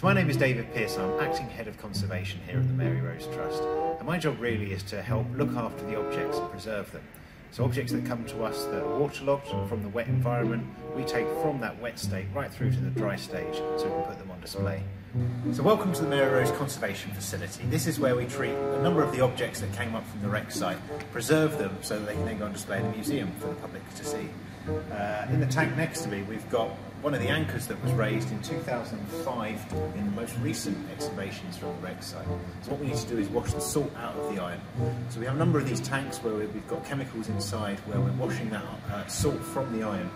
So my name is David Pearson. I'm Acting Head of Conservation here at the Mary Rose Trust, and my job really is to help look after the objects and preserve them. So objects that come to us that are waterlogged from the wet environment, we take from that wet state right through to the dry stage so we can put them on display. So welcome to the Mary Rose Conservation Facility. This is where we treat a number of the objects that came up from the wreck site, preserve them so that they can then go on display in the museum for the public to see. In the tank next to me we've got one of the anchors that was raised in 2005 in the most recent excavations from the wreck site. So what we need to do is wash the salt out of the iron. So we have a number of these tanks where we've got chemicals inside where we're washing that salt from the iron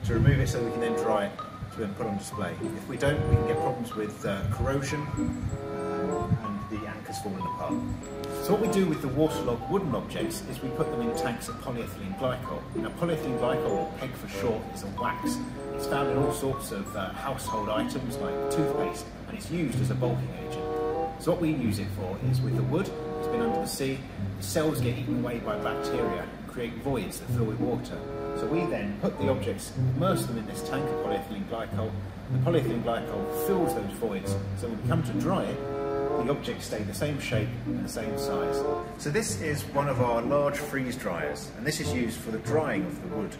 to remove it so we can then dry it to then put on display. If we don't, we can get problems with corrosion and the anchors falling apart. So what we do with the waterlogged wooden objects is we put them in tanks of polyethylene glycol. Now polyethylene glycol, or PEG for short, is a wax. It's found in all sorts of household items like toothpaste, and it's used as a bulking agent. So what we use it for is with the wood, it's been under the sea, the cells get eaten away by bacteria and create voids that fill with water. So we then put the objects, immerse them in this tank of polyethylene glycol. The polyethylene glycol fills those voids, so when we come to dry it, the objects stay the same shape and the same size. So this is one of our large freeze dryers, and this is used for the drying of the wood,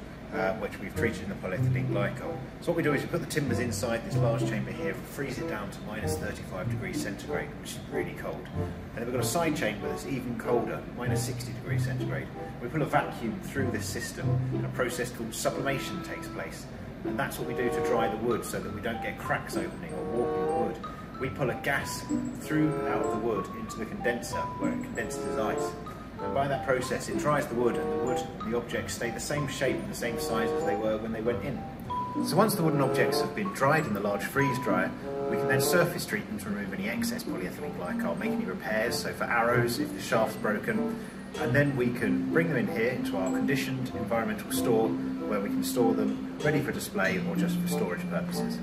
which we've treated in the polyethylene glycol. So what we do is we put the timbers inside this large chamber here and freeze it down to minus 35 degrees centigrade, which is really cold. And then we've got a side chamber that's even colder, minus 60 degrees centigrade. We pull a vacuum through this system and a process called sublimation takes place. And that's what we do to dry the wood so that we don't get cracks opening or warping the wood. We pull a gas through out of the wood into the condenser where it condenses as ice. And by that process it dries the wood, and the objects stay the same shape and the same size as they were when they went in. So once the wooden objects have been dried in the large freeze dryer, we can then surface treat them to remove any excess polyethylene glycol, make any repairs, so for arrows if the shaft's broken, and then we can bring them in here into our conditioned environmental store where we can store them ready for display or just for storage purposes.